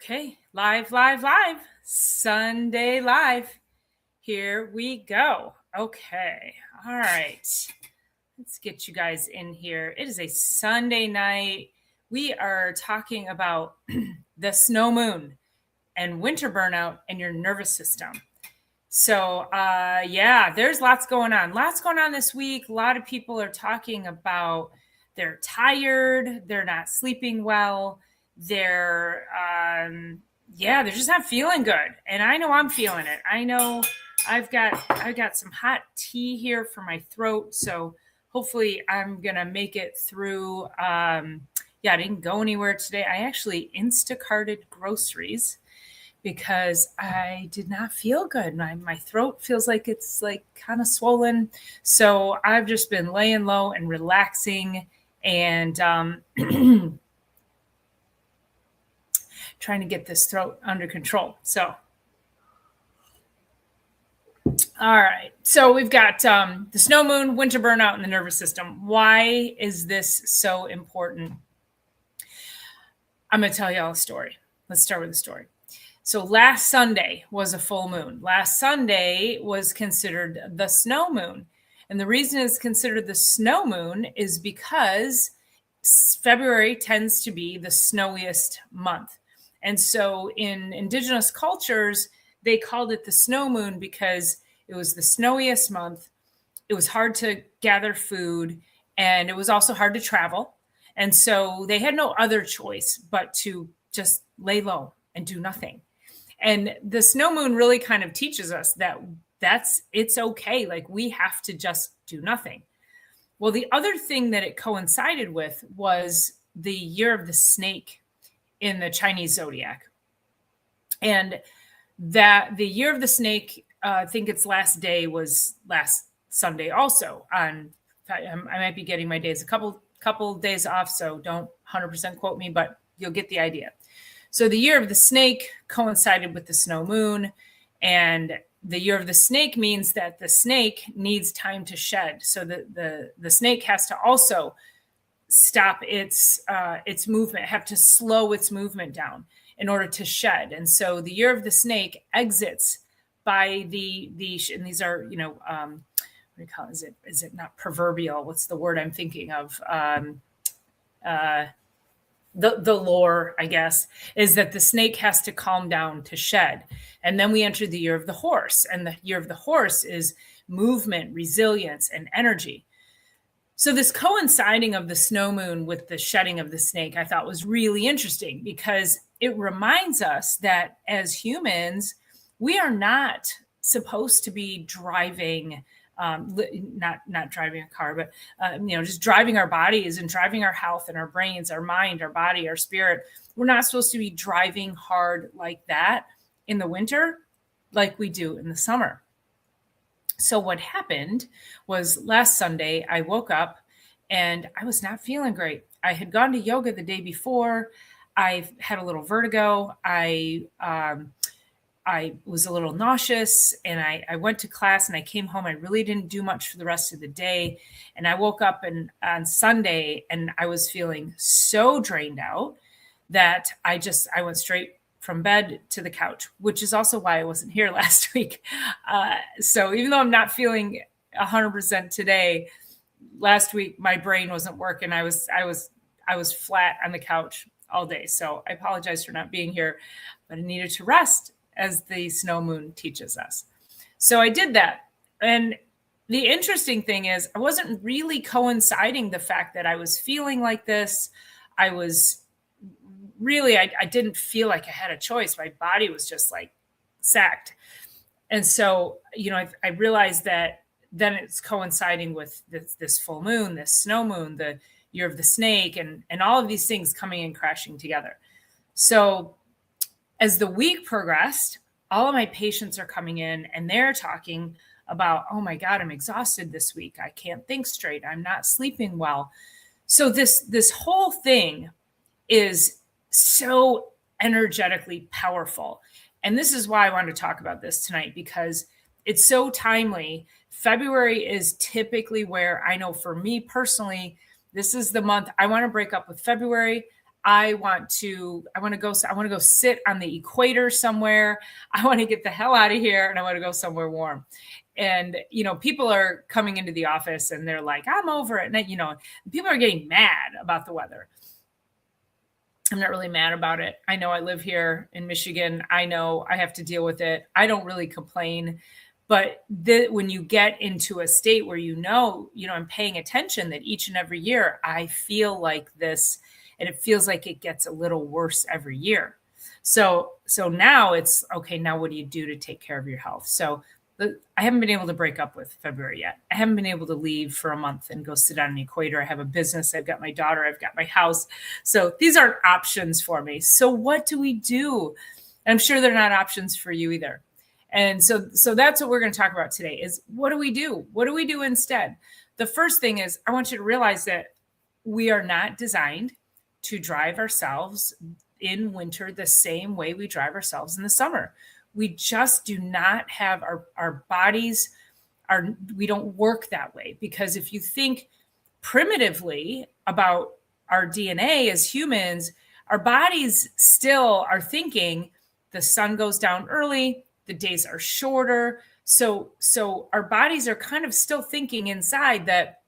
Okay, live, live, live. Sunday live. Here we go. Okay, all right. Let's get you guys in here. It is a Sunday night. We are talking about the snow moon and winter burnout and your nervous system. So, there's lots going on. Lots going on this week. A lot of people are talking about they're tired, they're not sleeping well, they're just not feeling good. And I know I'm feeling it. I know I've got some hot tea here for my throat, so hopefully I'm gonna make it through. I didn't go anywhere today. I actually Instacarted groceries because I did not feel good. My throat feels like it's like kind of swollen. So I've just been laying low and relaxing and trying to get this throat under control. So, all right. So we've got the snow moon, winter burnout, and the nervous system. Why is this so important? I'm going to tell you all a story. Let's start with the story. So last Sunday was a full moon. Last Sunday was considered the snow moon. And the reason it's considered the snow moon is because February tends to be the snowiest month. And so in indigenous cultures, they called it the snow moon because it was the snowiest month. It was hard to gather food, and it was also hard to travel. And so they had no other choice but to just lay low and do nothing. And the snow moon really kind of teaches us that it's okay. Like, we have to just do nothing. Well, the other thing that it coincided with was the year of the snake in the Chinese Zodiac. And that the year of the snake, I think its last day was last Sunday also. I might be getting my days a couple days off, so don't 100% quote me, but you'll get the idea. So the year of the snake coincided with the snow moon, and the year of the snake means that the snake needs time to shed. So the snake has to also stop its movement, have to slow its movement down in order to shed. And so the year of the snake exits by the and these are, what do you call it? Is it not proverbial? What's the word I'm thinking of? The lore, I guess, is that the snake has to calm down to shed. And then we enter the year of the horse. And the year of the horse is movement, resilience, and energy. So this coinciding of the snow moon with the shedding of the snake, I thought was really interesting because it reminds us that as humans, we are not supposed to be driving not driving a car, but just driving our bodies and driving our health and our brains, our mind, our body, our spirit. We're not supposed to be driving hard like that in the winter, like we do in the summer. So what happened was last Sunday, I woke up and I was not feeling great. I had gone to yoga the day before. I had a little vertigo. I was a little nauseous, and I went to class and I came home. I really didn't do much for the rest of the day. And I woke up on Sunday and I was feeling so drained out that I went straight from bed to the couch, which is also why I wasn't here last week. So even though I'm not feeling 100% today, last week my brain wasn't working. I was flat on the couch all day. So I apologize for not being here, but I needed to rest, as the snow moon teaches us. So I did that. And the interesting thing is I wasn't really coinciding the fact that I was feeling like this. I didn't feel like I had a choice. My body was just like sacked. And so, I realized that then it's coinciding with this full moon, this snow moon, the year of the snake, and all of these things coming and crashing together. So as the week progressed, all of my patients are coming in and they're talking about, oh my God, I'm exhausted this week. I can't think straight. I'm not sleeping well. So this whole thing is so energetically powerful. And this is why I wanted to talk about this tonight, because it's so timely. February is typically where I know for me personally, this is the month I want to break up with February. I want to go sit on the equator somewhere. I want to get the hell out of here and I want to go somewhere warm. And, people are coming into the office and they're like, I'm over it. And, people are getting mad about the weather. I'm not really mad about it. I know I live here in Michigan. I know I have to deal with it. I don't really complain. But when you get into a state where I'm paying attention that each and every year I feel like this, and it feels like it gets a little worse every year. So now it's okay. Now what do you do to take care of your health? So I haven't been able to break up with February yet. I haven't been able to leave for a month and go sit on an equator. I have a business. I've got my daughter. I've got my house. So these aren't options for me. So what do we do? I'm sure they're not options for you either. And so that's what we're going to talk about today is what do we do? What do we do instead? The first thing is I want you to realize that we are not designed to drive ourselves in winter the same way we drive ourselves in the summer. We just do not have our bodies we don't work that way, because if you think primitively about our DNA as humans, our bodies still are thinking the sun goes down early, the days are shorter. So our bodies are kind of still thinking inside that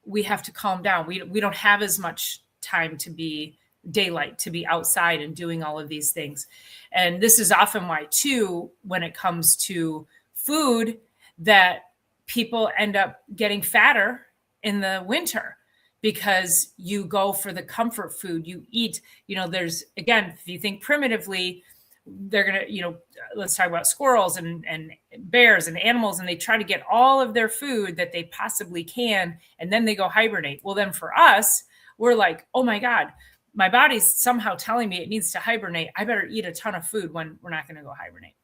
we have to calm down. We don't have as much time to be daylight, to be outside and doing all of these things. And this is often why too, when it comes to food, that people end up getting fatter in the winter, because you go for the comfort food. You eat, there's, again, if you think primitively, they're going to, let's talk about squirrels and bears and animals, and they try to get all of their food that they possibly can, and then they go hibernate. Well, then for us, we're like, oh my God, my body's somehow telling me it needs to hibernate. I better eat a ton of food when we're not going to go hibernate.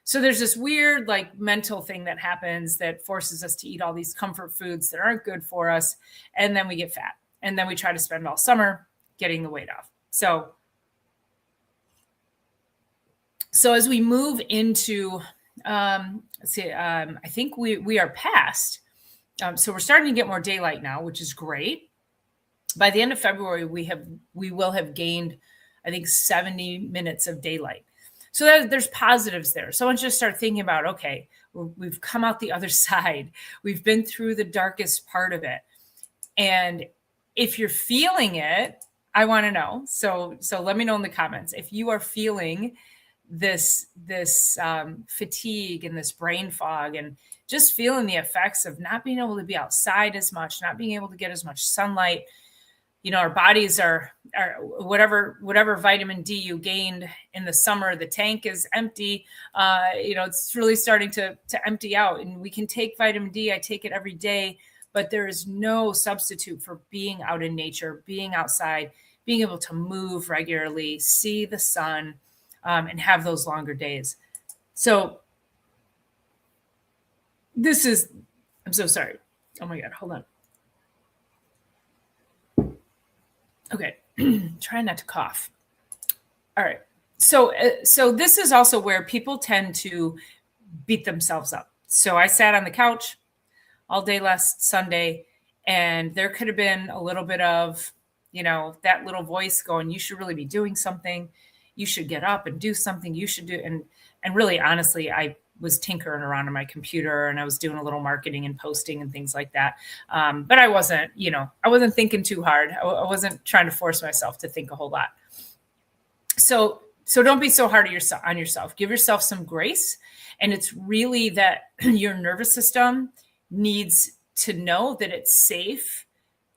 So there's this weird mental thing that happens that forces us to eat all these comfort foods that aren't good for us. And then we get fat, and then we try to spend all summer getting the weight off. So as we move into, I think we are past. So we're starting to get more daylight now, which is great. By the end of February, we will have gained, I think, 70 minutes of daylight. So there's positives there. So I want you to start thinking about, okay, we've come out the other side. We've been through the darkest part of it. And if you're feeling it, I want to know. So let me know in the comments if you are feeling this fatigue and this brain fog, and just feeling the effects of not being able to be outside as much, not being able to get as much sunlight. Our bodies are whatever vitamin D you gained in the summer, the tank is empty. It's really starting to empty out, and we can take vitamin D. I take it every day, but there is no substitute for being out in nature, being outside, being able to move regularly, see the sun, and have those longer days. So I'm so sorry. Oh my God, hold on. Okay, try not to cough. All right. So this is also where people tend to beat themselves up. So I sat on the couch all day last Sunday, and there could have been a little bit of, that little voice going, you should really be doing something. You should get up and do something. You should do. And really, honestly, I was tinkering around on my computer, and I was doing a little marketing and posting and things like that. But I wasn't thinking too hard. I wasn't trying to force myself to think a whole lot. So don't be so hard on yourself. Give yourself some grace. And it's really that your nervous system needs to know that it's safe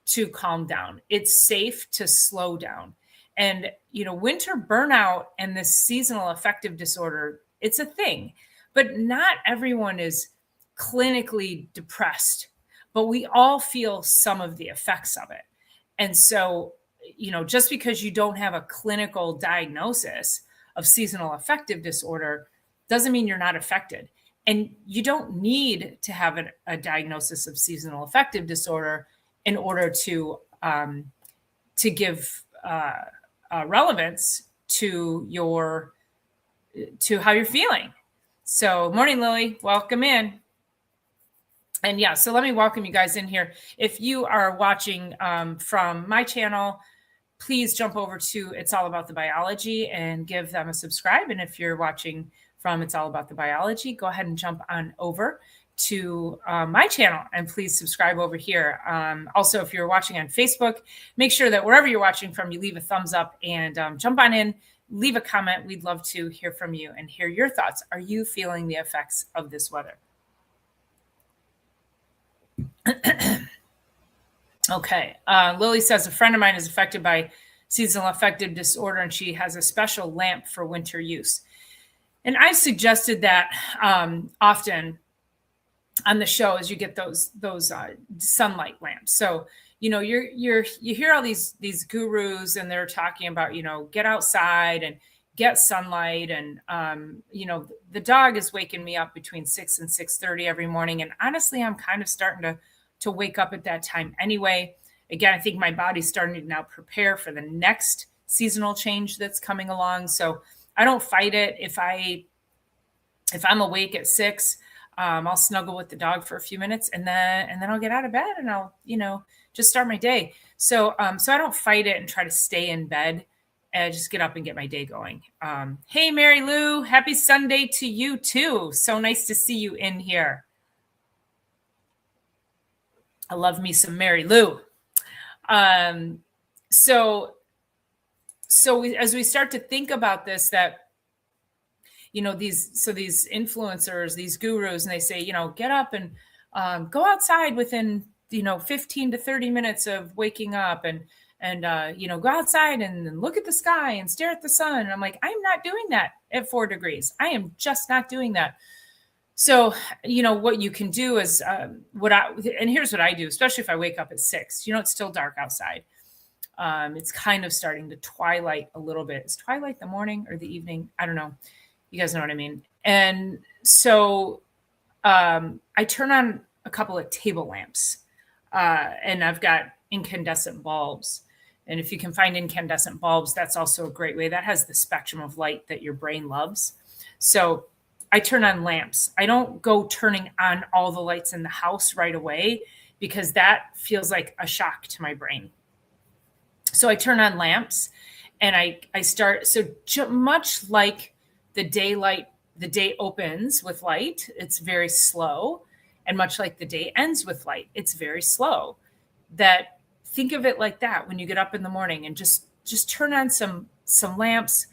to calm down. It's safe to slow down. And, winter burnout and this seasonal affective disorder, it's a thing. But not everyone is clinically depressed, but we all feel some of the effects of it. And so, just because you don't have a clinical diagnosis of seasonal affective disorder doesn't mean you're not affected. And you don't need to have a diagnosis of seasonal affective disorder in order to give relevance to how you're feeling. So morning, Lily, welcome in. And yeah, so let me welcome you guys in here. If you are watching from my channel, please jump over to It's All About the Biology and give them a subscribe. And if you're watching from It's All About the Biology, go ahead and jump on over to my channel and please subscribe over here. Also, if you're watching on Facebook, make sure that wherever you're watching from, you leave a thumbs up and jump on in, leave a comment. We'd love to hear from you and hear your thoughts. Are you feeling the effects of this weather? Okay. Lily says, a friend of mine is affected by seasonal affective disorder, and she has a special lamp for winter use. And I've suggested that often on the show, as you get those sunlight lamps. So, you hear all these gurus, and they're talking about, get outside and get sunlight. And, the dog is waking me up between 6 and 6:30 every morning. And honestly, I'm kind of starting to wake up at that time anyway. Again, I think my body's starting to now prepare for the next seasonal change that's coming along. So I don't fight it. If I'm awake at 6, I'll snuggle with the dog for a few minutes, and then I'll get out of bed and I'll, just start my day. So I don't fight it and try to stay in bed. And just get up and get my day going. Hey, Mary Lou, happy Sunday to you too. So nice to see you in here. I love me some Mary Lou. So as we start to think about this, that, these influencers, these gurus, and they say, get up and go outside within, 15 to 30 minutes of waking up and go outside and look at the sky and stare at the sun. And I'm like, I'm not doing that at 4 degrees. I am just not doing that. So, what you can do is and here's what I do, especially if I wake up at 6, it's still dark outside. It's kind of starting to twilight a little bit. Is twilight the morning or the evening? I don't know. You guys know what I mean? And so I turn on a couple of table lamps and I've got incandescent bulbs. And if you can find incandescent bulbs, that's also a great way. That has the spectrum of light that your brain loves. So I turn on lamps. I don't go turning on all the lights in the house right away because that feels like a shock to my brain. So I turn on lamps and I start. So much like the day opens with light, it's very slow. And much like the day ends with light, it's very slow. Think of it like that when you get up in the morning and just turn on some lamps.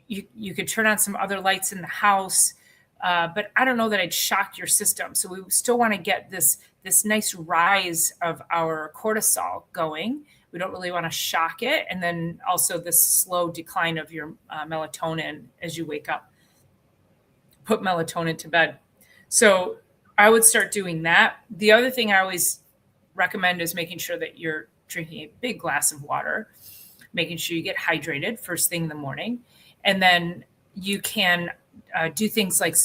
You could turn on some other lights in the house, but I don't know that I'd shock your system. So we still want to get this nice rise of our cortisol going. We don't really want to shock it. And then also this slow decline of your melatonin as you wake up. Put melatonin to bed. So I would start doing that. The other thing I always recommend is making sure that you're drinking a big glass of water, making sure you get hydrated first thing in the morning. And then you can do things like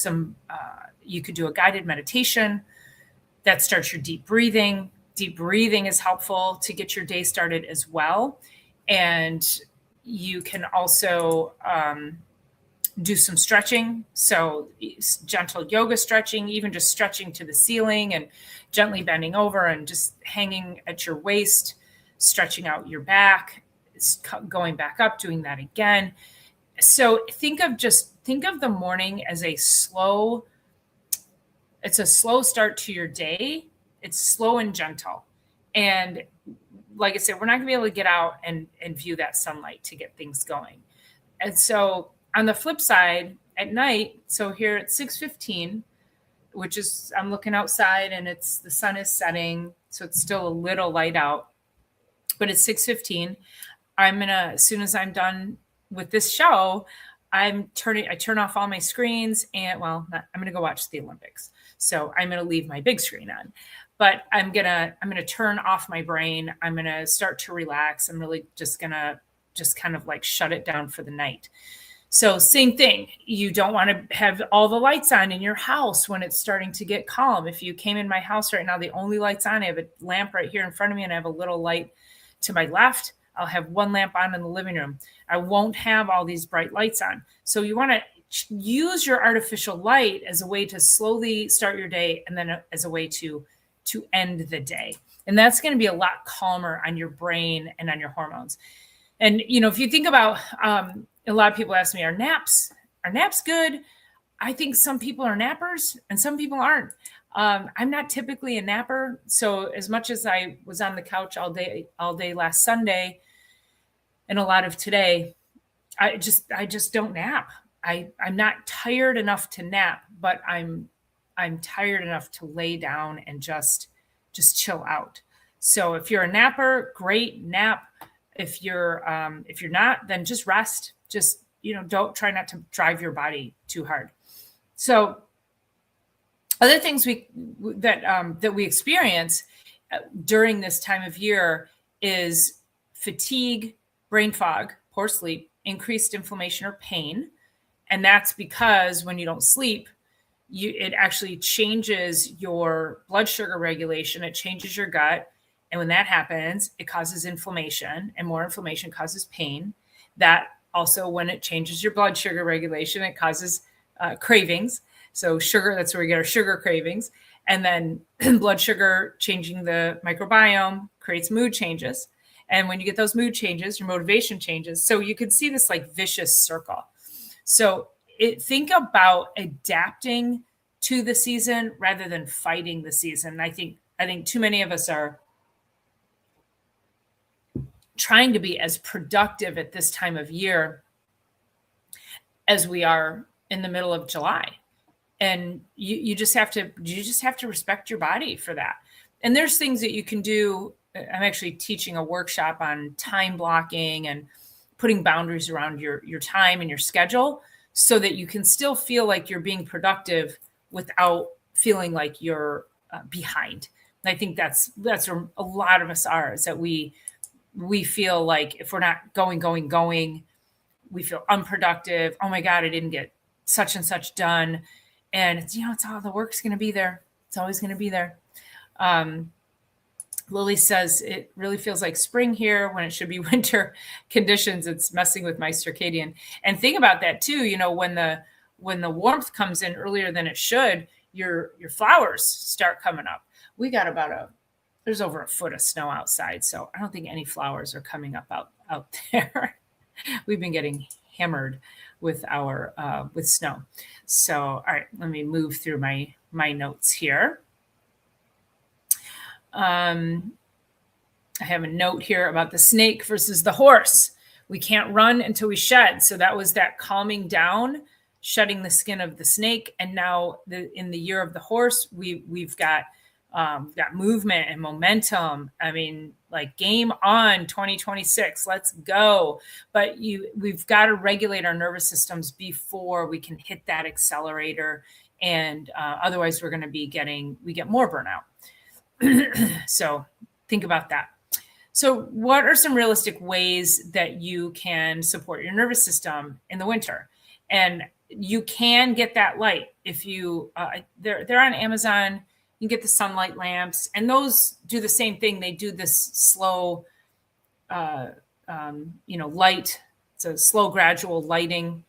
you could do a guided meditation that starts your deep breathing. Deep breathing is helpful to get your day started as well. And you can also do some stretching. So gentle yoga stretching, even just stretching to the ceiling and gently bending over and just hanging at your waist, stretching out your back, going back up, doing that again. So think of the morning as it's a slow start to your day. It's slow and gentle. And like I said, we're not gonna be able to get out and view that sunlight to get things going. And so on the flip side, at night, so here at 6:15, which is, I'm looking outside and the sun is setting. So it's still a little light out, but it's 6:15. As soon as I'm done with this show, I turn off all my screens and I'm going to go watch the Olympics. So I'm going to leave my big screen on, but I'm going to turn off my brain. I'm going to start to relax. I'm really just going to kind of like shut it down for the night. So same thing. You don't want to have all the lights on in your house when it's starting to get calm. If you came in my house right now, the only lights on, I have a lamp right here in front of me and I have a little light to my left. I'll have one lamp on in the living room. I won't have all these bright lights on. So you want to use your artificial light as a way to slowly start your day and then as a way to end the day. And that's going to be a lot calmer on your brain and on your hormones. And, if you think about, a lot of people ask me, are naps good? I think some people are nappers and some people aren't. I'm not typically a napper. So as much as I was on the couch all day last Sunday and a lot of today, I just don't nap. I'm not tired enough to nap, but I'm tired enough to lay down and just chill out. So if you're a napper, great, nap. If you're not, then just rest. Just, don't try not to drive your body too hard. So other things that we experience during this time of year is fatigue, brain fog, poor sleep, increased inflammation or pain. And that's because when you don't sleep, it actually changes your blood sugar regulation. It changes your gut. And when that happens, it causes inflammation, and more inflammation causes pain. That also, when it changes your blood sugar regulation, it causes cravings. So sugar, that's where we get our sugar cravings. And then blood sugar changing the microbiome creates mood changes. And when you get those mood changes, your motivation changes. So you could see this like vicious circle. So think about adapting to the season rather than fighting the season. I think too many of us are trying to be as productive at this time of year as we are in the middle of July. And you just have to respect your body for that. And there's things that you can do. I'm actually teaching a workshop on time blocking and putting boundaries around your time and your schedule so that you can still feel like you're being productive without feeling like you're behind. And I think that's where a lot of us are, is that we feel like if we're not going, we feel unproductive. Oh my God, I didn't get such and such done. And it's all, the work's going to be there. It's always going to be there. Lily says, it really feels like spring here when it should be winter conditions. It's messing with my circadian. And think about that too. When the warmth comes in earlier than it should, your flowers start coming up. We got there's over a foot of snow outside. So I don't think any flowers are coming up out there. We've been getting hammered with with snow. So, all right, let me move through my notes here. I have a note here about the snake versus the horse. We can't run until we shed. So that was that calming down, shedding the skin of the snake. And now in the year of the horse, we've got movement and momentum. I mean, like, game on 2026, let's go. But we've got to regulate our nervous systems before we can hit that accelerator. And otherwise we're going to we get more burnout. So think about that. So what are some realistic ways that you can support your nervous system in the winter? And you can get that light if you, they're on Amazon. You can get the sunlight lamps, and those do the same thing. They do this slow, light. It's a slow, gradual lighting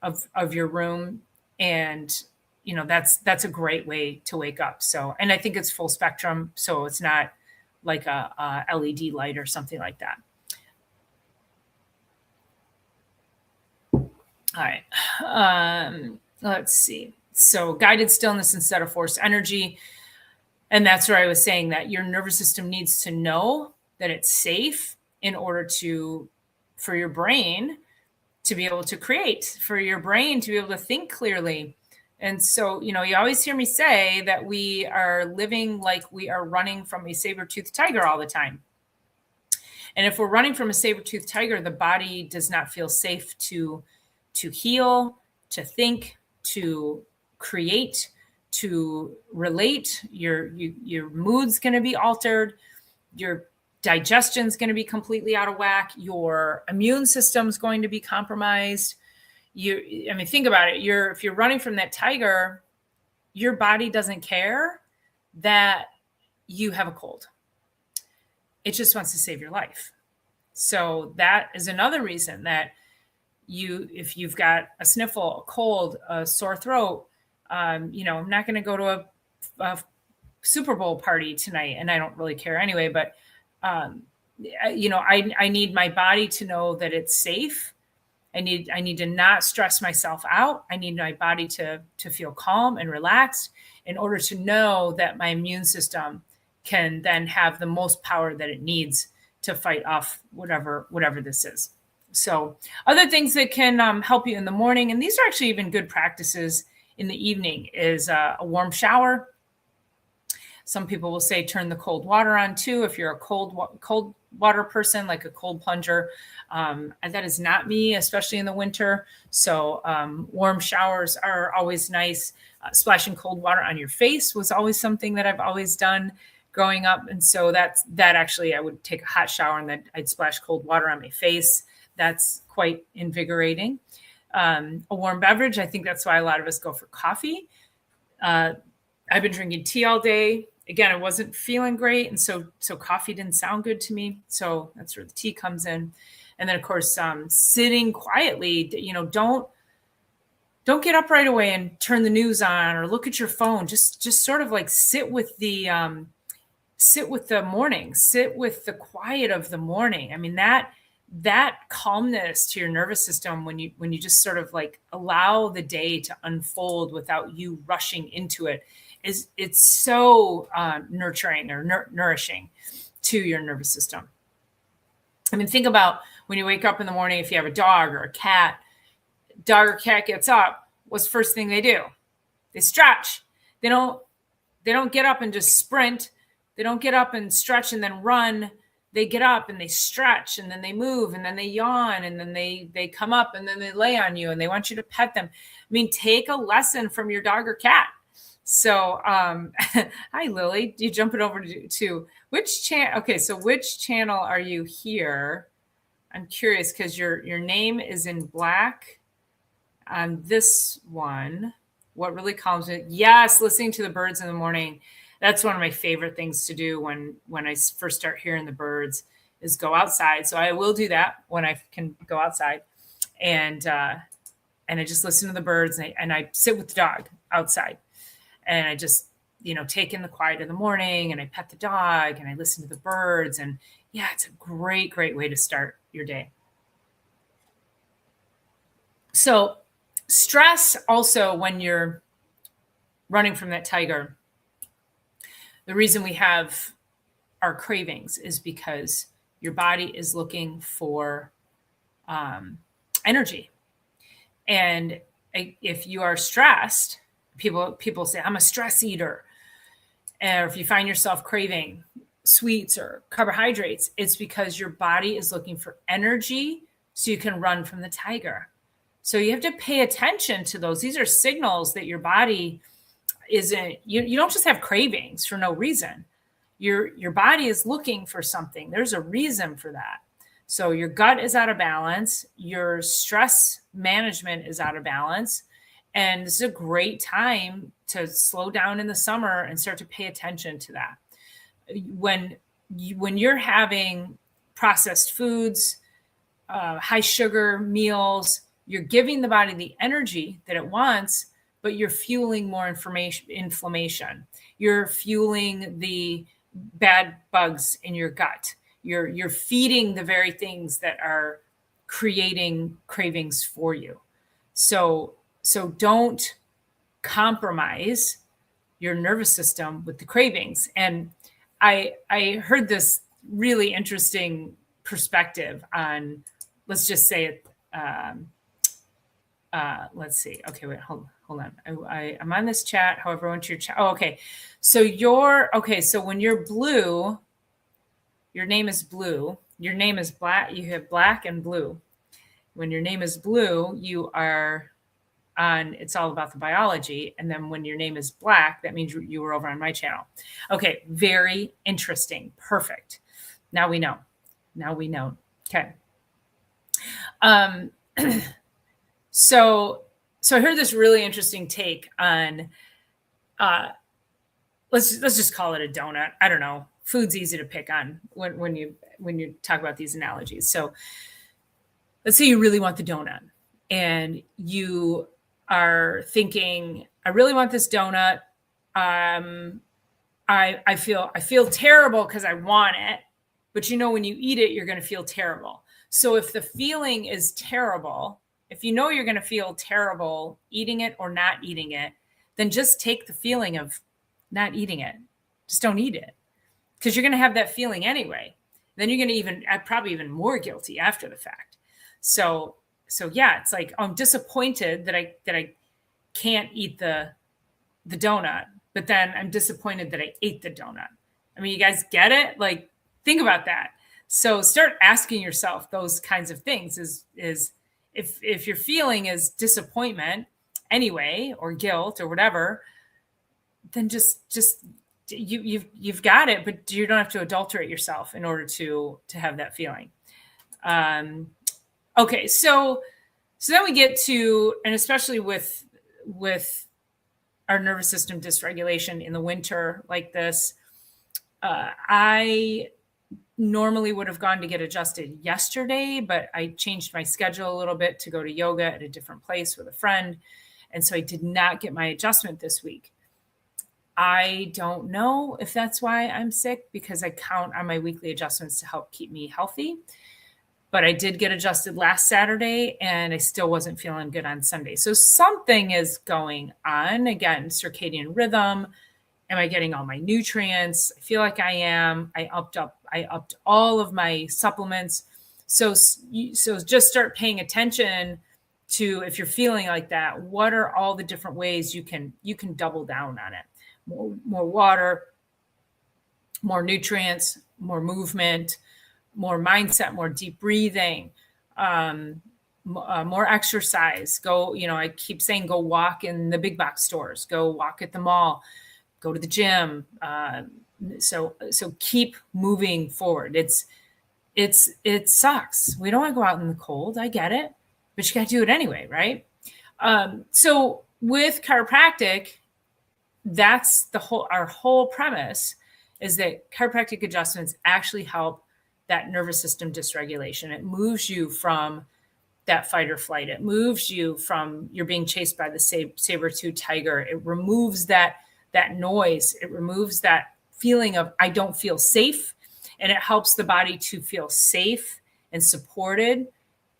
of your room. And, that's a great way to wake up. So, and I think it's full spectrum. So it's not like a LED light or something like that. All right. Let's see. So guided stillness instead of forced energy. And that's where I was saying that your nervous system needs to know that it's safe in order for your brain to be able to create, for your brain to be able to think clearly. And so, you always hear me say that we are living like we are running from a saber-toothed tiger all the time. And if we're running from a saber-toothed tiger, the body does not feel safe to heal, to think, to create, to relate. Your mood's going to be altered. Your digestion's going to be completely out of whack. Your immune system's going to be compromised. Think about it. If you're running from that tiger, your body doesn't care that you have a cold. It just wants to save your life. So that is another reason that if you've got a sniffle, a cold, a sore throat, I'm not going to go to a Super Bowl party tonight, and I don't really care anyway, but I need my body to know that it's safe. I need to not stress myself out. I need my body to feel calm and relaxed in order to know that my immune system can then have the most power that it needs to fight off whatever this is. So other things that can help you in the morning, and these are actually even good practices in the evening, is a warm shower. Some people will say turn the cold water on too. If you're a cold water person, like a cold plunger, and that is not me, especially in the winter. So warm showers are always nice. Splashing cold water on your face was always something that I've always done growing up. And so that actually, I would take a hot shower and then I'd splash cold water on my face. That's quite invigorating. A warm beverage, I think that's why a lot of us go for coffee. I've been drinking tea all day. Again, I wasn't feeling great. And so coffee didn't sound good to me. So that's where the tea comes in. And then of course, sitting quietly, don't get up right away and turn the news on or look at your phone. Just sort of like sit with the morning, sit with the quiet of the morning. I mean, that calmness to your nervous system when you just sort of like allow the day to unfold without you rushing into it, it's so nurturing or nourishing to your nervous system. I mean, think about when you wake up in the morning, if you have a dog or a cat, dog or cat gets up, what's the first thing they do? They stretch. They don't get up and just sprint. They don't get up and stretch and then run. They get up and they stretch and then they move and then they yawn and then they come up and then they lay on you and they want you to pet them. I mean, take a lesson from your dog or cat. So, hi, Lily. You jumping over to which channel? Okay, so which channel are you here? I'm curious because your name is in black on this one. What really calms me? Yes, listening to the birds in the morning. That's one of my favorite things to do when I first start hearing the birds is go outside. So I will do that when I can go outside, and I just listen to the birds and I sit with the dog outside, and I just take in the quiet of the morning and I pet the dog and I listen to the birds, and yeah, it's a great way to start your day. So stress also when you're running from that tiger. The reason we have our cravings is because your body is looking for energy. And if you are stressed, people say, I'm a stress eater. And if you find yourself craving sweets or carbohydrates, it's because your body is looking for energy so you can run from the tiger. So you have to pay attention to those. These are signals that your body isn't, you don't just have cravings for no reason. Your body is looking for something. There's a reason for that. So your gut is out of balance. Your stress management is out of balance. And this is a great time to slow down in the summer and start to pay attention to that. When you're having processed foods, high sugar meals, you're giving the body the energy that it wants, but you're fueling more inflammation. You're fueling the bad bugs in your gut. You're feeding the very things that are creating cravings for you. So don't compromise your nervous system with the cravings. And I heard this really interesting perspective on, let's just say it. Let's see. Okay, wait, hold on. I'm on this chat. However, I went to your chat. Oh, okay. So so when you're blue, your name is blue. Your name is black. You have black and blue. When your name is blue, you are on It's All About the Biology. And then when your name is black, that means you were over on my channel. Okay. Very interesting. Perfect. Now we know. Okay. So I heard this really interesting take on, let's just call it a donut. I don't know. Food's easy to pick on when you talk about these analogies. So let's say you really want the donut and you are thinking, I really want this donut. I feel terrible because I want it, but when you eat it, you're going to feel terrible. So if the feeling is terrible, if you know you're going to feel terrible eating it or not eating it, then just take the feeling of not eating it. Just don't eat it, because you're going to have that feeling anyway. Then you're going to probably even more guilty after the fact. So yeah, it's like, I'm disappointed that I can't eat the donut, but then I'm disappointed that I ate the donut. I mean, you guys get it? Like, think about that. So start asking yourself those kinds of things. Is if your feeling is disappointment anyway, or guilt or whatever, then just you've got it, but you don't have to adulterate yourself in order to have that feeling. Okay, so then we get to, and especially with our nervous system dysregulation in the winter like this, I normally would have gone to get adjusted yesterday, but I changed my schedule a little bit to go to yoga at a different place with a friend. And so I did not get my adjustment this week. I don't know if that's why I'm sick, because I count on my weekly adjustments to help keep me healthy. But I did get adjusted last Saturday, and I still wasn't feeling good on Sunday. So something is going on. Again, circadian rhythm. Am I getting all my nutrients? I feel like I am. I upped all of my supplements. So just start paying attention to, if you're feeling like that, what are all the different ways you can double down on it? More water, more nutrients, more movement, more mindset, more deep breathing, more exercise. Go, I keep saying, go walk in the big box stores, go walk at the mall, go to the gym. So keep moving forward. It sucks. We don't want to go out in the cold. I get it, but you got to do it anyway, right? So with chiropractic, that's our whole premise, is that chiropractic adjustments actually help that nervous system dysregulation. It moves you from that fight or flight. It moves you from, you're being chased by the saber-tooth tiger. It removes that noise. It removes that feeling of, I don't feel safe. And it helps the body to feel safe and supported.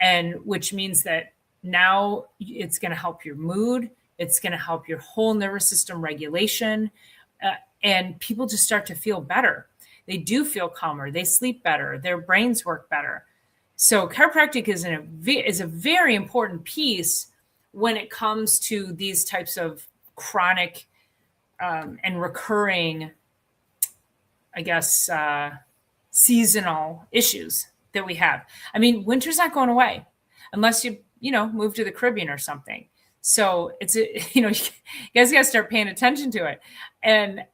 And which means that now it's going to help your mood. It's going to help your whole nervous system regulation. And people just start to feel better. They do feel calmer. They sleep better. Their brains work better. So chiropractic is a very important piece when it comes to these types of chronic and recurring, I guess, seasonal issues that we have. I mean, winter's not going away unless you move to the Caribbean or something. So it's you guys got to start paying attention to it. And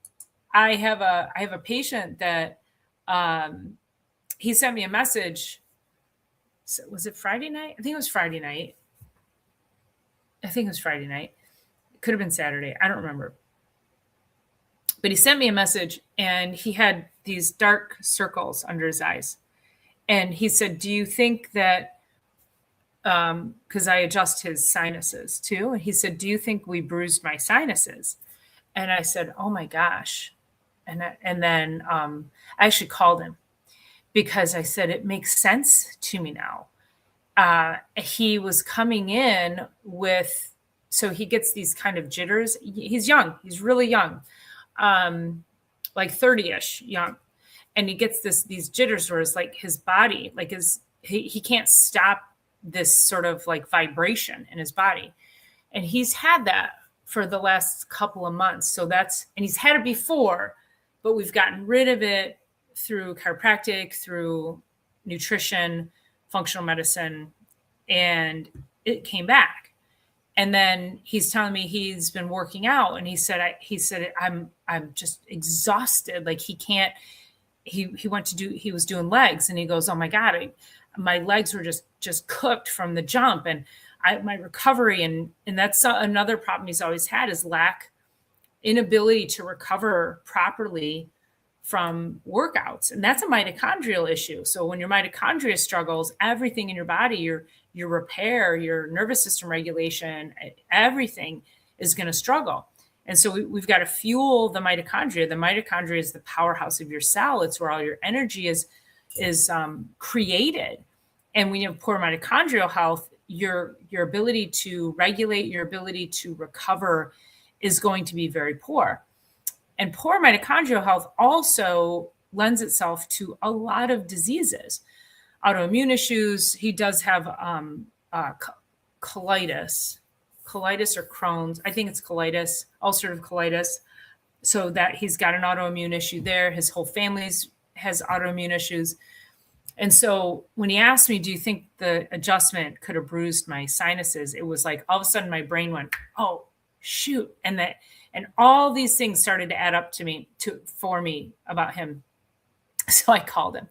I have a patient that he sent me a message. So was it Friday night? I think it was Friday night. It could have been Saturday. I don't remember. But he sent me a message, and he had these dark circles under his eyes. And he said, do you think that, because I adjust his sinuses too. And he said, do you think we bruised my sinuses? And I said, oh my gosh. And then I actually called him, because I said, it makes sense to me now. He was coming in with, so he gets these kind of jitters. He's young. He's really young, like 30-ish young. And he gets these jitters where it's like his body, like he can't stop this sort of like vibration in his body. And he's had that for the last couple of months. And he's had it before, but we've gotten rid of it through chiropractic, through nutrition, functional medicine, and it came back. And then he's telling me he's been working out, and he said I'm just exhausted. Like he was doing legs, and he goes, oh my God, my legs were just cooked from the jump. And my recovery, and that's another problem he's always had, is inability to recover properly from workouts. And that's a mitochondrial issue. So when your mitochondria struggles, everything in your body, your repair, your nervous system regulation, everything is going to struggle. And so we've got to fuel the mitochondria. The mitochondria is the powerhouse of your cell. It's where all your energy is created. And when you have poor mitochondrial health, your ability to regulate, your ability to recover is going to be very poor. And poor mitochondrial health also lends itself to a lot of diseases, autoimmune issues. He does have colitis or Crohn's. I think it's colitis, ulcerative colitis. So that he's got an autoimmune issue there. His whole family has autoimmune issues. And so when he asked me, do you think the adjustment could have bruised my sinuses? It was like all of a sudden my brain went, oh, shoot. And all these things started to add up for me about him. So I called him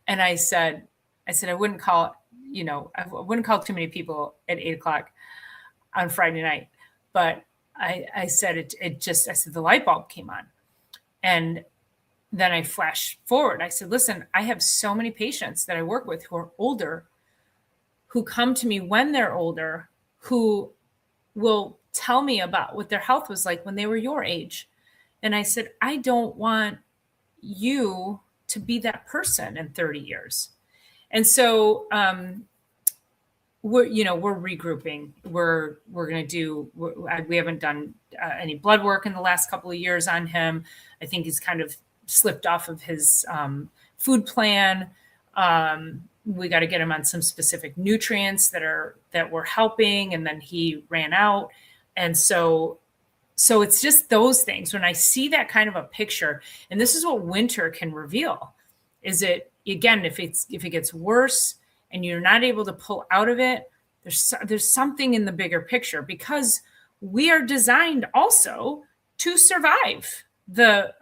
and I said, I wouldn't call too many people at 8:00 on Friday night. But I said, I said, the light bulb came on. And then I flashed forward. I said, listen, I have so many patients that I work with who are older, who come to me when they're older, who will tell me about what their health was like when they were your age. And I said, I don't want you to be that person in 30 years. And so we're regrouping. We're going to do, we haven't done any blood work in the last couple of years on him. I think he's kind of slipped off of his food plan. We got to get him on some specific nutrients that were helping, and then he ran out. And so it's just those things. When I see that kind of a picture, and this is what winter can reveal, is it, again, if it gets worse and you're not able to pull out of it, there's something in the bigger picture, because we are designed also to survive the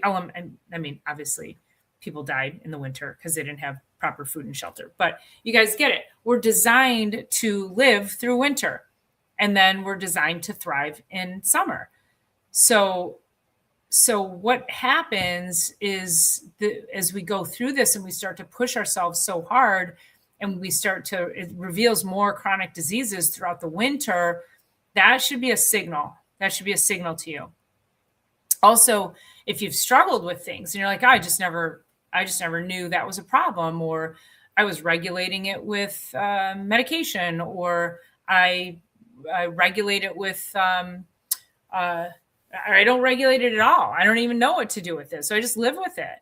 element. I mean, obviously people died in the winter because they didn't have proper food and shelter, but you guys get it. We're designed to live through winter, and then we're designed to thrive in summer. So what happens is as we go through this and we start to push ourselves so hard, and it reveals more chronic diseases throughout the winter, that should be a signal. That should be a signal to you. Also, if you've struggled with things and you're like, I just never knew that was a problem, or I was regulating it with medication, or I regulate it with, I don't regulate it at all. I don't even know what to do with it. So I just live with it.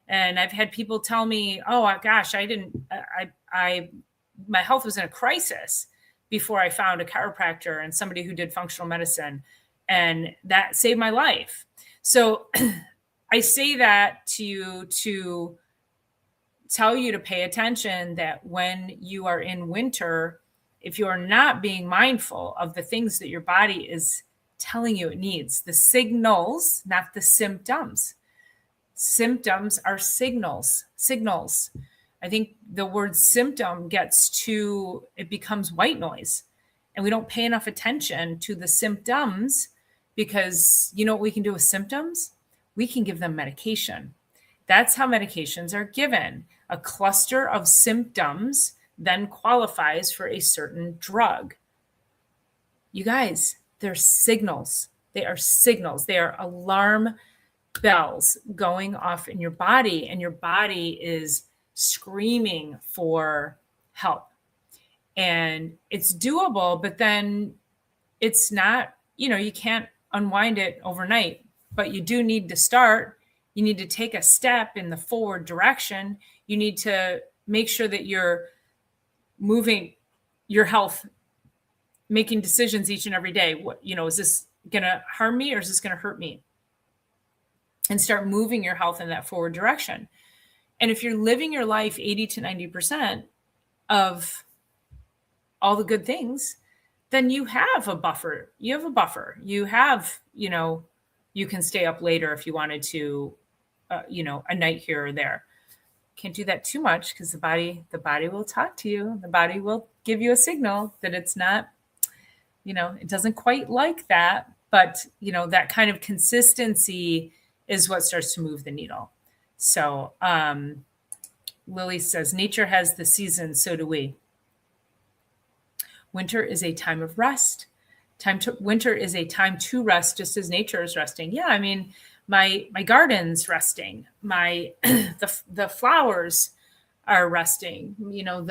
And I've had people tell me, oh gosh, my health was in a crisis before I found a chiropractor and somebody who did functional medicine, and that saved my life. So I say that to you to tell you to pay attention that when you are in winter, if you are not being mindful of the things that your body is telling you it needs, the signals, not the symptoms. Symptoms are signals. I think the word symptom it becomes white noise, and we don't pay enough attention to the symptoms, because you know what we can do with symptoms? We can give them medication. That's how medications are given. A cluster of symptoms then qualifies for a certain drug. You guys, they're signals. They are signals. They are alarm bells going off in your body, and your body is screaming for help. And it's doable, but then it's not, you can't unwind it overnight, but you do need to start. You need to take a step in the forward direction. You need to make sure that you're moving your health, making decisions each and every day. What, is this going to harm me, or is this going to hurt me? And start moving your health in that forward direction. And if you're living your life 80 to 90% of all the good things, then you have a buffer. You have, you can stay up later if you wanted to, a night here or there. Can't do that too much, because the body will talk to you. The body will give you a signal that it's not, it doesn't quite like that, but that kind of consistency is what starts to move the needle. So Lily says, nature has the seasons, so do we. Winter is a time of rest, Winter is a time to rest, just as nature is resting. Yeah, I mean, my garden's resting. My the flowers are resting. You know,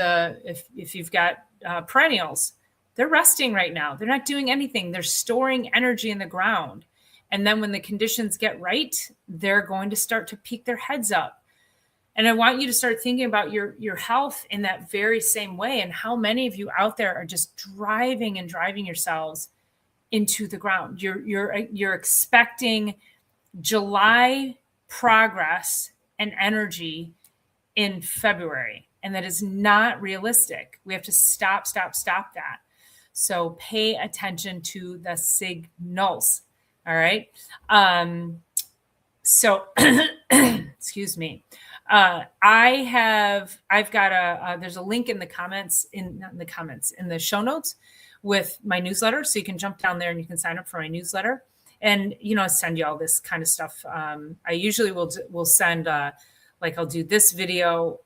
if you've got perennials, they're resting right now. They're not doing anything. They're storing energy in the ground. And then when the conditions get right, they're going to start to peek their heads up. And I want you to start thinking about your health in that very same way, and how many of you out there are just driving yourselves into the ground. You're expecting July progress and energy in February, and that is not realistic. We have to stop that. So pay attention to the signals. All right. So excuse me. I've got there's a link in the comments, in the show notes with my newsletter. So you can jump down there and you can sign up for my newsletter, and, you know, I send you all this kind of stuff. I usually will send, like, I'll do this video,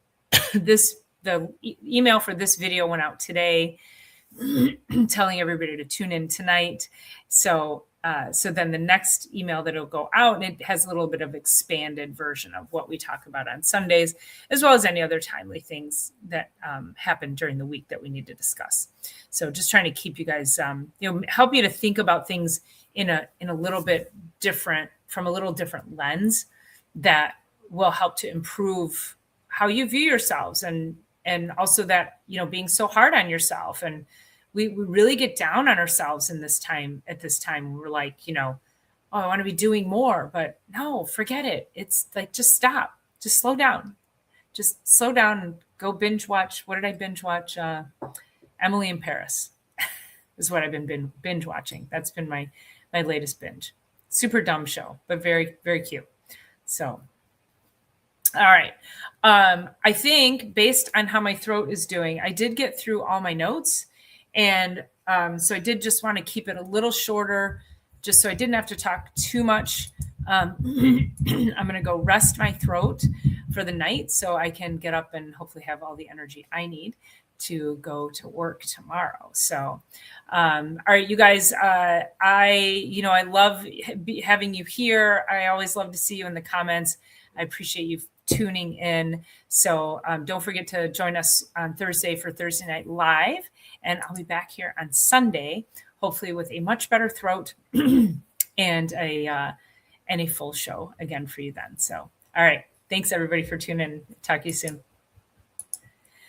the email for this video went out today, telling everybody to tune in tonight. So then the next email that will go out, and it has a little bit of expanded version of what we talk about on Sundays, as well as any other timely things that happen during the week that we need to discuss. So just trying to keep you guys, help you to think about things in a little bit different, from a little different lens, that will help to improve how you view yourselves, and also that, being so hard on yourself. And we really get down on ourselves at this time. We're like, oh, I want to be doing more, but no, forget it. It's like, just stop, just slow down and go binge watch. What did I binge watch? Emily in Paris is what I've been binge watching. That's been my latest binge. Super dumb show, but very, very cute. So, all right. I think based on how my throat is doing, I did get through all my notes. And so I did just want to keep it a little shorter, just so I didn't have to talk too much. I'm going to go rest my throat for the night so I can get up and hopefully have all the energy I need to go to work tomorrow. So, all right, you guys, I love having you here. I always love to see you in the comments. I appreciate you tuning in. So don't forget to join us on Thursday for Thursday Night Live. And I'll be back here on Sunday, hopefully with a much better throat and a full show again for you then. So, all right. Thanks everybody for tuning in. Talk to you soon.